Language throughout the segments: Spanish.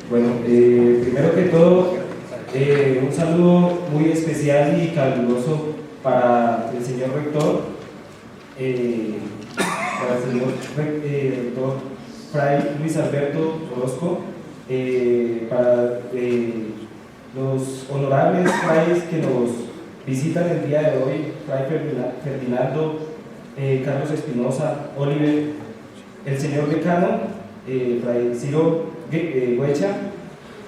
Bueno, primero que todo, un saludo muy especial y caluroso para el señor rector, para el señor rector Fray Luis Alberto Orozco, para los honorables frailes que nos visitan el día de hoy, Fray Ferdinando, Carlos Espinosa, Oliver, el señor decano, Fray Ciro Huecha,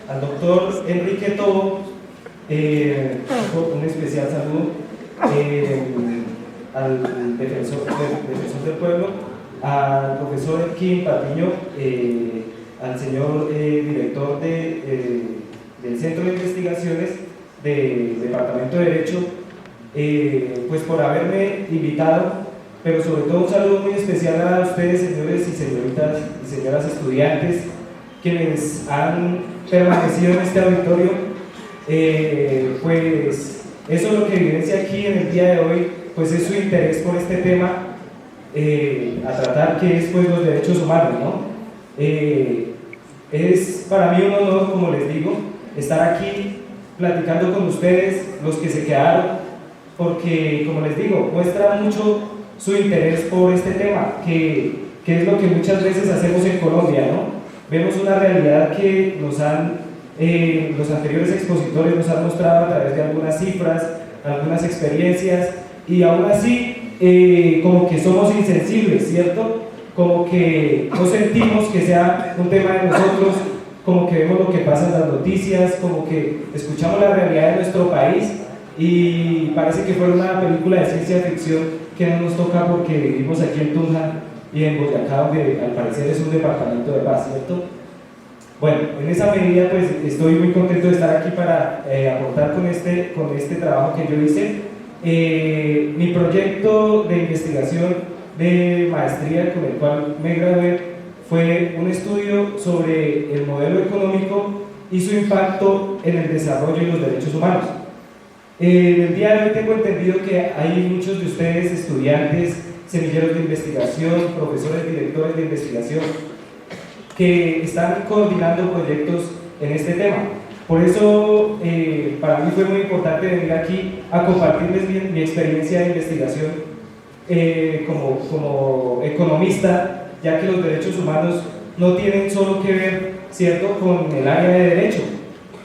al doctor Enrique Tobo, un especial saludo, al defensor del pueblo, al profesor Kim Patiño, al señor director del Centro de Investigaciones del Departamento de Derecho, pues por haberme invitado, pero sobre todo un saludo muy especial a ustedes, señores y señoritas y señoras estudiantes, quienes han permanecido en este auditorio. Pues eso es lo que evidencia aquí en el día de hoy, pues es su interés por este tema a tratar, que es pues los derechos humanos, ¿no? Es para mí un honor, como les digo, estar aquí platicando con ustedes, los que se quedaron, porque, como les digo, muestra mucho su interés por este tema, que es lo que muchas veces hacemos en Colombia, ¿no? Vemos una realidad que nos han, los anteriores expositores nos han mostrado a través de algunas cifras, algunas experiencias, y aún así, como que somos insensibles, ¿cierto? Como que no sentimos que sea un tema de nosotros, como que vemos lo que pasa en las noticias, como que escuchamos la realidad de nuestro país y parece que fuera una película de ciencia ficción que no nos toca porque vivimos aquí en Tunja y en Boyacá, donde al parecer es un departamento de paz, ¿cierto? Bueno, en esa medida pues estoy muy contento de estar aquí para aportar con este trabajo que yo hice. Mi proyecto de investigación de maestría con el cual me gradué fue un estudio sobre el modelo económico y su impacto en el desarrollo y los derechos humanos. En el día de hoy tengo entendido que hay muchos de ustedes, estudiantes, semilleros de investigación, profesores, directores de investigación, que están coordinando proyectos en este tema. Por eso, para mí fue muy importante venir aquí a compartirles mi experiencia de investigación como economista, ya que los derechos humanos no tienen solo que ver, ¿cierto?, con el área de derecho,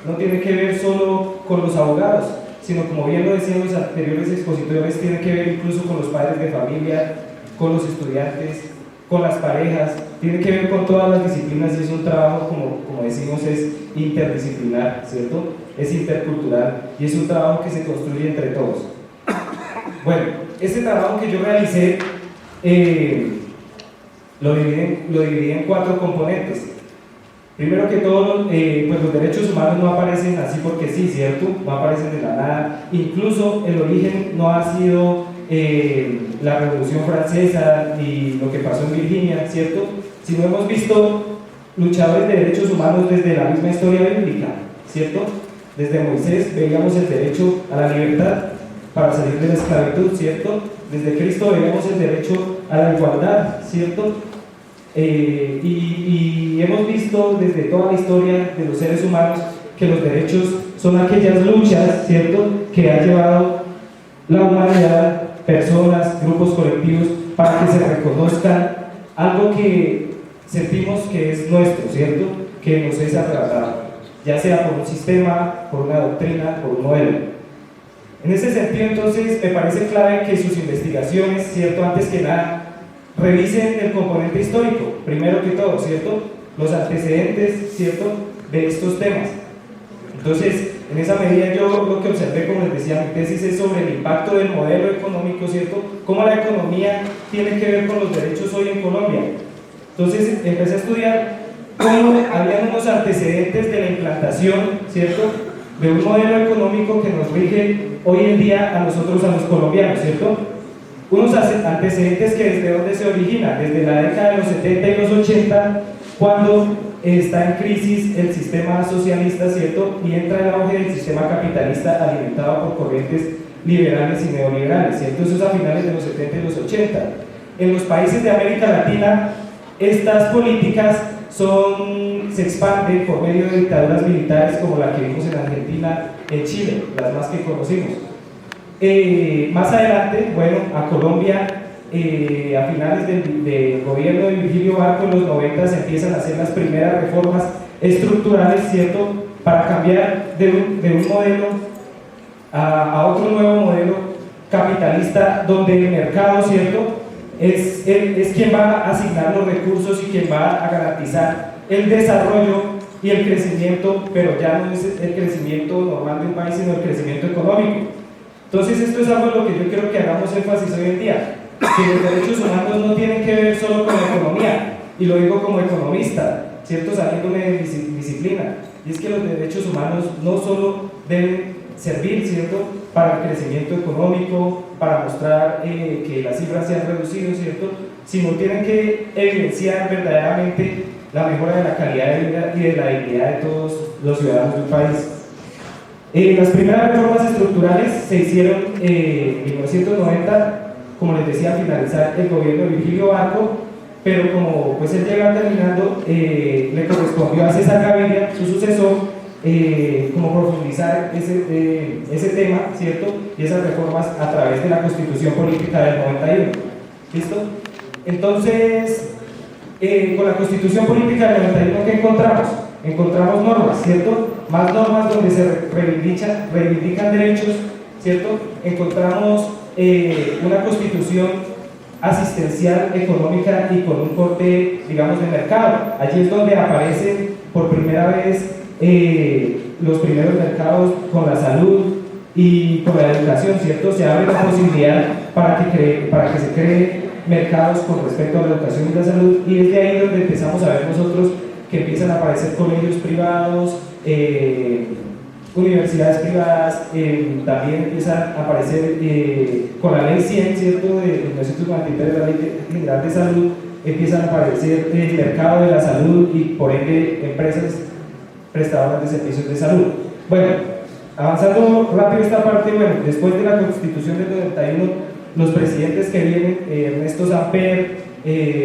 no tienen que ver solo con los abogados, sino, como bien lo decían los anteriores expositores, tiene que ver incluso con los padres de familia, con los estudiantes, con las parejas, tiene que ver con todas las disciplinas y es un trabajo, como decimos, es interdisciplinar, ¿cierto? Es intercultural y es un trabajo que se construye entre todos. Bueno, este trabajo que yo realicé lo dividí en 4 componentes. Primero que todo, pues los derechos humanos no aparecen así porque sí, ¿cierto? No aparecen de la nada. Incluso el origen no ha sido la Revolución Francesa ni lo que pasó en Virginia, ¿cierto? Sino hemos visto luchadores de derechos humanos desde la misma historia bíblica, ¿cierto? Desde Moisés veíamos el derecho a la libertad para salir de la esclavitud, ¿cierto? Desde Cristo veíamos el derecho a la igualdad, ¿cierto? Y hemos visto desde toda la historia de los seres humanos que los derechos son aquellas luchas, ¿cierto?, que ha llevado la humanidad, personas, grupos colectivos, para que se reconozcan algo que sentimos que es nuestro, ¿cierto?, que nos es arrebatado, ya sea por un sistema, por una doctrina, por un modelo. En ese sentido, entonces, me parece clave que sus investigaciones, ¿cierto?, antes que nada, revisen el componente histórico, primero que todo, ¿cierto?, los antecedentes, ¿cierto?, de estos temas. Entonces, en esa medida yo lo que observé, como les decía, mi tesis es sobre el impacto del modelo económico, ¿cierto?, cómo la economía tiene que ver con los derechos hoy en Colombia. Entonces, empecé a estudiar cómo habían unos antecedentes de la implantación, ¿cierto?, de un modelo económico que nos rige hoy en día a nosotros, a los colombianos, ¿cierto? Unos antecedentes que desde dónde se originan, desde la década de los 70 y los 80, cuando está en crisis el sistema socialista, ¿cierto?, y entra el auge del sistema capitalista alimentado por corrientes liberales y neoliberales, ¿cierto? Eso es a finales de los 70 y los 80. En los países de América Latina, estas políticas se expanden por medio de dictaduras militares como la que vimos en Argentina, en Chile, las más que conocimos. Más adelante, bueno, a Colombia, a finales del gobierno de Virgilio Barco, en los 90 se empiezan a hacer las primeras reformas estructurales, ¿cierto?, para cambiar de un modelo a otro nuevo modelo capitalista, donde el mercado, ¿cierto?, es quien va a asignar los recursos y quien va a garantizar el desarrollo y el crecimiento, pero ya no es el crecimiento normal de un país, sino el crecimiento económico. Entonces esto es algo en lo que yo quiero que hagamos énfasis hoy en día, que los derechos humanos no tienen que ver solo con la economía, y lo digo como economista, ¿cierto?, saliéndome de mi disciplina, y es que los derechos humanos no solo deben servir, ¿cierto?, para el crecimiento económico, para mostrar que las cifras se han reducido, ¿cierto?, sino tienen que evidenciar verdaderamente la mejora de la calidad de vida y de la dignidad de todos los ciudadanos de un país. Las primeras reformas estructurales se hicieron en 1990, como les decía, al finalizar el gobierno de Virgilio Barco, pero como pues él llega terminando, le correspondió a César Gaviria, su sucesor, como profundizar ese tema, ¿cierto?, y esas reformas a través de la Constitución Política del 91. ¿Listo? Entonces, con la Constitución Política del 91, ¿qué encontramos? Encontramos normas, ¿cierto?, más normas donde se reivindican derechos, ¿cierto? Encontramos una constitución asistencial, económica y con un corte, digamos, de mercado. Allí es donde aparecen por primera vez los primeros mercados con la salud y con la educación, ¿cierto? Se abre la posibilidad para que se creen mercados con respecto a la educación y la salud, y es de ahí donde empezamos a ver nosotros que empiezan a aparecer colegios privados, universidades privadas, también empiezan a aparecer con la ley 100, ¿cierto?, de 1993, la ley general de salud, empiezan a aparecer el mercado de la salud y por ende empresas prestadoras de servicios de salud. Bueno, avanzando rápido esta parte, bueno, después de la Constitución del 91, los presidentes que vienen, Ernesto Samper,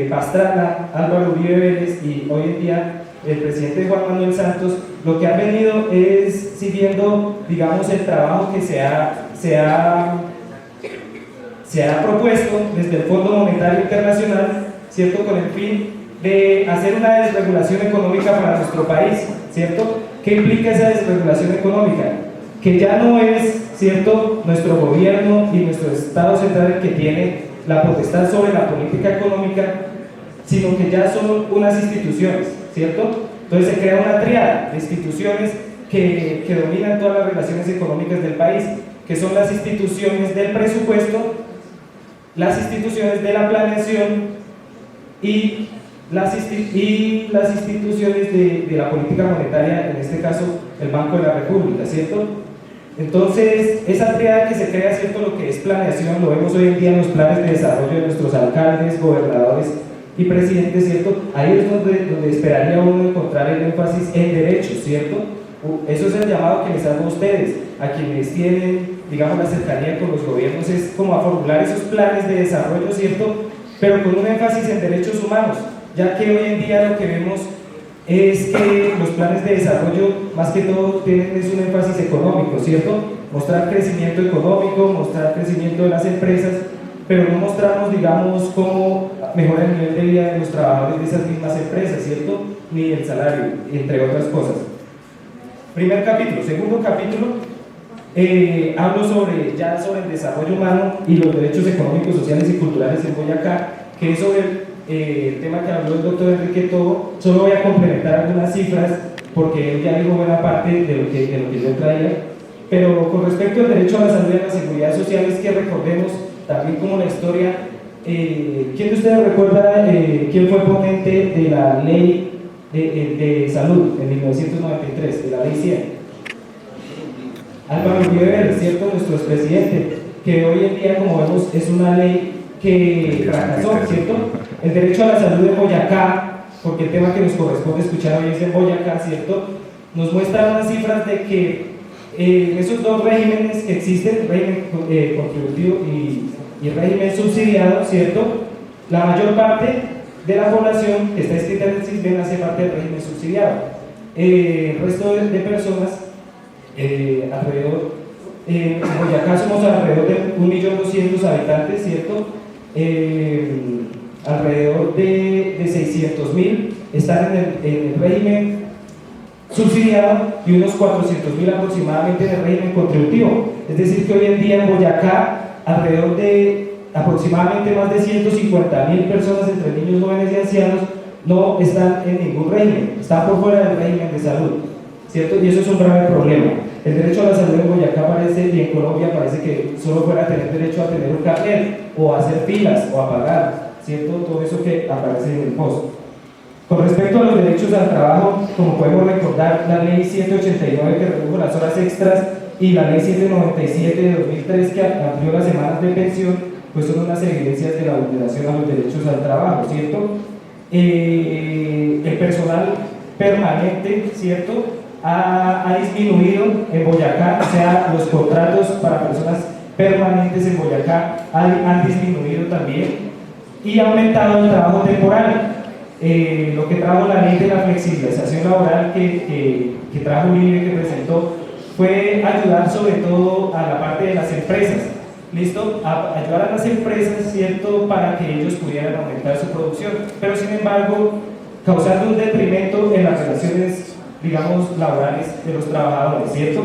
Pastrana, Álvaro Uribe Vélez y hoy en día el presidente Juan Manuel Santos, lo que han venido es siguiendo, digamos, el trabajo que se ha propuesto desde el Fondo Monetario Internacional, ¿cierto?, con el fin de hacer una desregulación económica para nuestro país, ¿cierto? ¿Qué implica esa desregulación económica? Que ya no es, ¿cierto?, nuestro gobierno y nuestro Estado central el que tiene la potestad sobre la política económica, sino que ya son unas instituciones, ¿cierto? Entonces se crea una tríada de instituciones que dominan todas las relaciones económicas del país, que son las instituciones del presupuesto, las instituciones de la planeación y las instituciones de la política monetaria, en este caso el Banco de la República, ¿cierto? Entonces, esa tríada que se crea, ¿cierto?, lo que es planeación, lo vemos hoy en día en los planes de desarrollo de nuestros alcaldes, gobernadores y presidentes, ¿cierto? Ahí es donde esperaría uno encontrar el énfasis en derechos, ¿cierto? Eso es el llamado que les hago a ustedes, a quienes tienen, digamos, la cercanía con los gobiernos, es como a formular esos planes de desarrollo, ¿cierto?, pero con un énfasis en derechos humanos, ya que hoy en día lo que vemos es que los planes de desarrollo más que todo tienen un énfasis económico, ¿cierto? Mostrar crecimiento económico, mostrar crecimiento de las empresas, pero no mostramos, digamos, cómo mejora el nivel de vida de los trabajadores de esas mismas empresas, ¿cierto? Ni el salario, entre otras cosas. Primer capítulo. Segundo capítulo, hablo sobre el desarrollo humano y los derechos económicos, sociales y culturales en Boyacá, que es sobre el tema que habló el doctor Enrique Tobo. Solo voy a complementar algunas cifras porque él ya dijo buena parte de lo que yo traía, pero con respecto al derecho a la salud y a la seguridad social es que recordemos también como la historia. ¿Quién de ustedes recuerda quién fue ponente de la ley de salud en 1993, de la ley 100? Álvaro Uribe Vélez, ¿cierto?, nuestro expresidente, que hoy en día, como vemos, es una ley que fracasó, ¿cierto? El derecho a la salud en Boyacá, porque el tema que nos corresponde escuchar hoy es en Boyacá, ¿cierto?, nos muestra unas cifras de que en esos dos regímenes que existen, régimen contributivo y régimen subsidiado, ¿cierto?, la mayor parte de la población que está inscrita en el SISBEN hace parte del régimen subsidiado. El resto de personas, en Boyacá somos alrededor de 1.200.000 habitantes, ¿cierto? Alrededor de 600.000 están en el régimen subsidiado y unos 400.000 aproximadamente en el régimen contributivo. Es decir, que hoy en día en Boyacá alrededor de aproximadamente más de 150.000 personas entre niños, jóvenes y ancianos no están en ningún régimen, están por fuera del régimen de salud, ¿cierto? Y eso es un grave problema. El derecho a la salud en Boyacá parece, y en Colombia parece que solo fuera a tener derecho a tener un carnet o a hacer filas o a pagar, ¿cierto? Todo eso que aparece en el post. Con respecto a los derechos al trabajo, como podemos recordar, la ley 789 que redujo las horas extras y la ley 797 de 2003 que amplió las semanas de pensión, pues son unas evidencias de la vulneración a los derechos al trabajo, ¿cierto? El personal permanente, ¿cierto?, ha disminuido en Boyacá, o sea, los contratos para personas permanentes en Boyacá han disminuido también, y ha aumentado el trabajo temporal. Lo que trajo la ley de la flexibilización laboral que trajo Uribe, que presentó, fue ayudar sobre todo a la parte de las empresas, ¿listo? Ayudar a las empresas, ¿cierto?, para que ellos pudieran aumentar su producción, pero sin embargo causando un detrimento en las relaciones, digamos, laborales de los trabajadores, ¿cierto?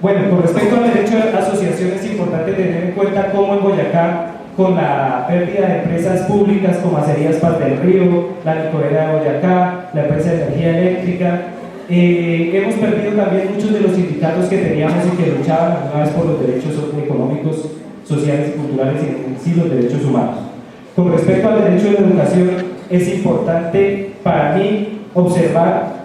Bueno, con respecto al derecho de asociación es importante tener en cuenta cómo en Boyacá, con la pérdida de empresas públicas como Acerías Paz del Río, la licorera de Boyacá, la empresa de energía eléctrica, hemos perdido también muchos de los sindicatos que teníamos y que luchaban alguna vez por los derechos económicos, sociales y culturales y en sí los derechos humanos. Con respecto al derecho de la educación, es importante para mí observar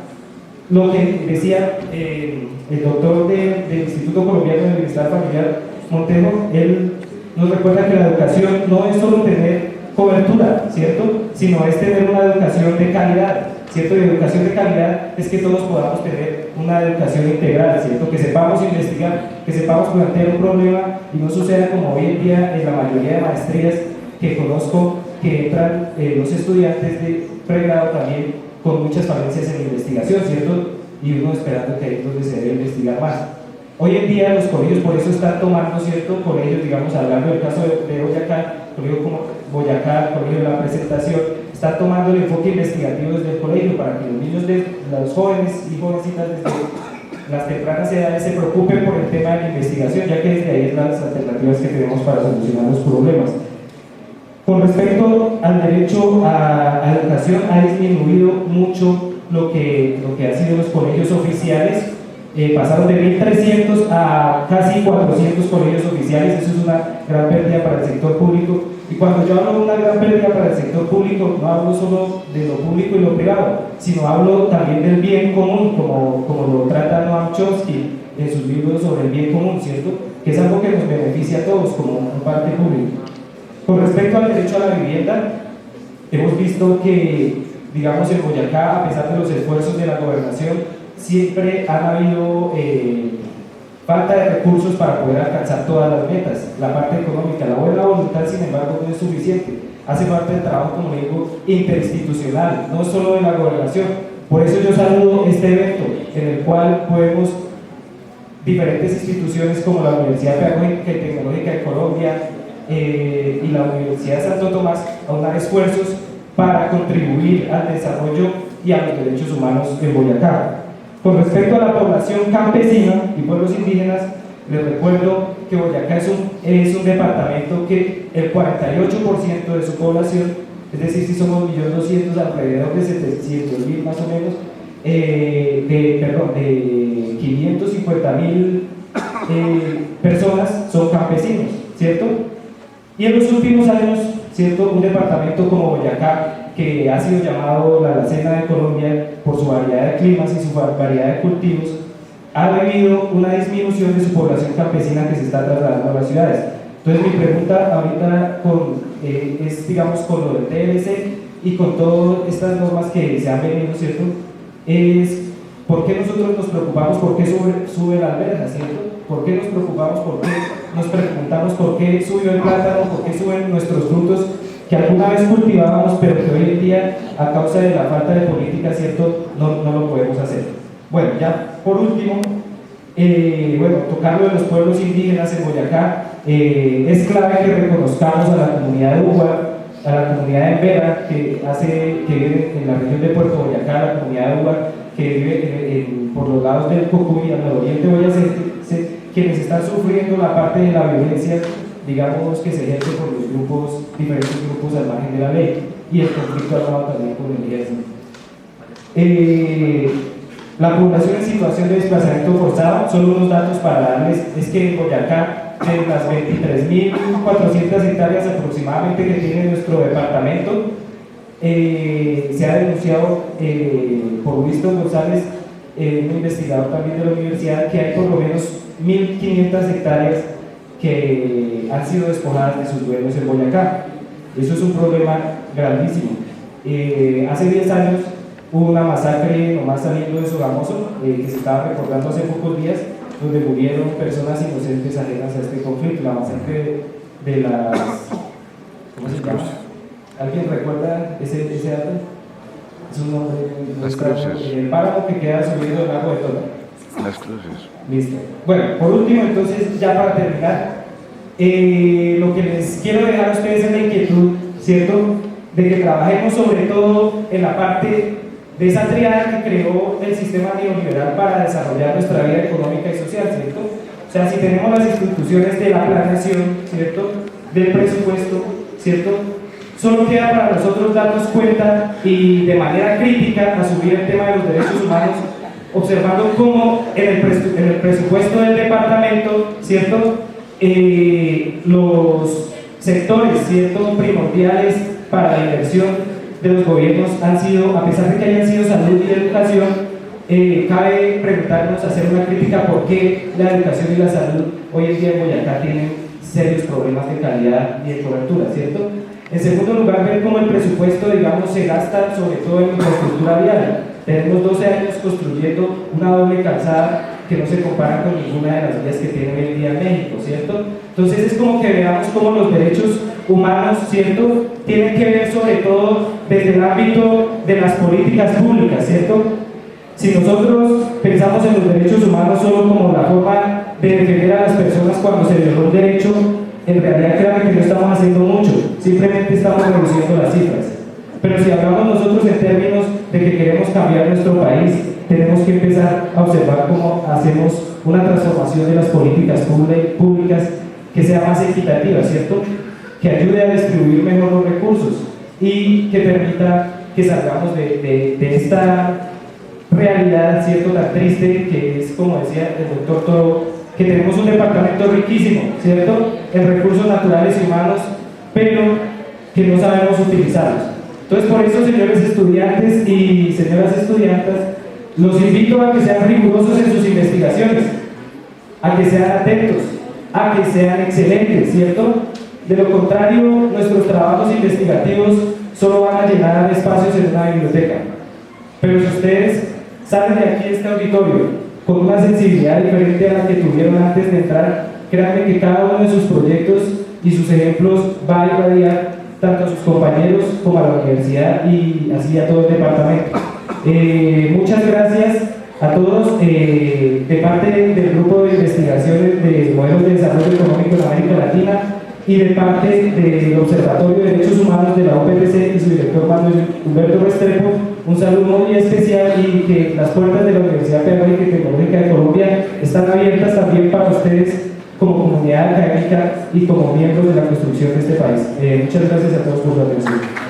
lo que decía el doctor del Instituto Colombiano de Bienestar Familiar, Montejo. Él nos recuerda que la educación no es solo tener cobertura, ¿cierto?, sino es tener una educación de calidad, ¿cierto? Y educación de calidad es que todos podamos tener una educación integral, ¿cierto? Que sepamos investigar, que sepamos plantear un problema y no suceda como hoy en día en la mayoría de maestrías que conozco, que entran los estudiantes de pregrado también con muchas falencias en investigación, ¿cierto? Y uno esperando que ahí es donde se debe investigar más. Hoy en día los colegios por eso están tomando, ¿cierto?, colegios, digamos, hablando del caso de Boyacá, colegio como Boyacá, colegio de la Presentación, están tomando el enfoque investigativo desde el colegio para que los niños, los jóvenes y jovencitas desde las tempranas edades se preocupen por el tema de la investigación, ya que desde ahí es las alternativas que tenemos para solucionar los problemas. Con respecto al derecho a educación, ha disminuido mucho lo que ha sido los colegios oficiales. Pasaron de 1.300 a casi 400 colegios oficiales. Eso es una gran pérdida para el sector público. Y cuando yo hablo de una gran pérdida para el sector público, no hablo solo de lo público y lo privado, sino hablo también del bien común, como lo trata Noam Chomsky en sus libros sobre el bien común, ¿cierto?, que es algo que nos beneficia a todos como parte pública. Con respecto al derecho a la vivienda, hemos visto que, digamos, en Boyacá, a pesar de los esfuerzos de la gobernación, siempre han habido falta de recursos para poder alcanzar todas las metas. La parte económica, la buena voluntad, sin embargo, no es suficiente. Hace falta el trabajo, como digo, interinstitucional, no solo de la gobernación. Por eso yo saludo este evento, en el cual podemos diferentes instituciones como la Universidad Pedagógica y Tecnológica de Colombia y la Universidad de Santo Tomás aunar esfuerzos para contribuir al desarrollo y a los derechos humanos en Boyacá. Con respecto a la población campesina y pueblos indígenas, les recuerdo que Boyacá es un departamento que el 48% de su población, es decir, si somos 1.200.000, alrededor de 700.000 más o menos, de 550.000 personas son campesinos, ¿cierto? Y en los últimos años, ¿cierto?, un departamento como Boyacá, que ha sido llamado la alacena de Colombia por su variedad de climas y su variedad de cultivos, ha vivido una disminución de su población campesina que se está trasladando a las ciudades. Entonces mi pregunta ahorita es, digamos, con lo del TLC y con todas estas normas que se han venido, ¿cierto?, es ¿por qué nosotros nos preocupamos por qué sube la alberja, ¿cierto? ¿Por qué nos preocupamos, por qué nos preguntamos por qué subió el plátano, por qué suben nuestros frutos que alguna vez cultivábamos, pero que hoy en día, a causa de la falta de política, ¿cierto?, no lo podemos hacer. Bueno, ya por último, tocar lo de los pueblos indígenas en Boyacá, es clave que reconozcamos a la comunidad de Uguá, a la comunidad de Embera, que vive en la región de Puerto Boyacá, la comunidad de Uguá, que vive por los lados del Cocuy, al nororiente boyacense, quienes están sufriendo la parte de la violencia, digamos, que se ejerce por los diferentes grupos al margen de la ley, y el conflicto armado también con el ejército. La población en situación de desplazamiento forzado, solo unos datos para darles, es que en Boyacá, de las 23.400 hectáreas aproximadamente que tiene nuestro departamento, se ha denunciado por Winston González, un investigador también de la universidad, que hay por lo menos 1.500 hectáreas que han sido despojadas de sus dueños en Boyacá. Eso es un problema grandísimo. Hace 10 años hubo una masacre nomás saliendo de Sogamoso, que se estaba recordando hace pocos días, donde murieron personas inocentes ajenas a este conflicto, la masacre de las... ¿cómo se llama? ¿Alguien recuerda ese dato? Es un nombre... Las Cruces. El páramo que queda subiendo el lago de Tona. Las Cruces. Listo. Bueno, por último, entonces, ya para terminar, lo que les quiero dejar a ustedes es la inquietud, ¿cierto?, de que trabajemos sobre todo en la parte de esa triada que creó el sistema neoliberal para desarrollar nuestra vida económica y social, ¿cierto? O sea, si tenemos las instituciones de la planeación, ¿cierto?, del presupuesto, ¿cierto?, solo queda para nosotros darnos cuenta y de manera crítica asumir el tema de los derechos humanos, observando cómo en el presupuesto del departamento, ¿cierto?, los sectores, ¿cierto?, primordiales para la inversión de los gobiernos han sido, a pesar de que hayan sido salud y educación, cabe preguntarnos, hacer una crítica por qué la educación y la salud hoy en día en Boyacá tienen serios problemas de calidad y de cobertura, ¿cierto? En segundo lugar, ver cómo el presupuesto, digamos, se gasta sobre todo en infraestructura vial. Tenemos 12 años construyendo una doble calzada que no se compara con ninguna de las vías que tiene hoy en día en México, ¿cierto? Entonces es como que veamos cómo los derechos humanos, ¿cierto?, tienen que ver sobre todo desde el ámbito de las políticas públicas, ¿cierto? Si nosotros pensamos en los derechos humanos solo como la forma de defender a las personas cuando se violó un derecho, en realidad créanme que no estamos haciendo mucho, simplemente estamos reduciendo las cifras. Pero si hablamos nosotros en términos de que queremos cambiar nuestro país, tenemos que empezar a observar cómo hacemos una transformación de las políticas públicas que sea más equitativa, ¿cierto?, que ayude a distribuir mejor los recursos y que permita que salgamos de esta realidad, ¿cierto?, tan triste que es, como decía el doctor Toro, que tenemos un departamento riquísimo, ¿cierto?, en recursos naturales y humanos, pero que no sabemos utilizarlos. Entonces, por eso, señores estudiantes y señoras estudiantas, los invito a que sean rigurosos en sus investigaciones, a que sean atentos, a que sean excelentes, ¿cierto? De lo contrario, nuestros trabajos investigativos solo van a llenar espacios en una biblioteca. Pero si ustedes salen de aquí de este auditorio con una sensibilidad diferente a la que tuvieron antes de entrar, créanme que cada uno de sus proyectos y sus ejemplos va a irradiar tanto a sus compañeros como a la universidad y así a todo el departamento. Muchas gracias a todos de parte del grupo de investigaciones de modelos de desarrollo económico en América Latina y de parte del Observatorio de Derechos Humanos de la OPPC y su director Manuel Humberto Restrepo. Un saludo muy especial y que las puertas de la Universidad Pedagógica y Tecnológica de Colombia están abiertas también para ustedes como comunidad académica y como miembros de la construcción de este país. Muchas gracias a todos por su atención.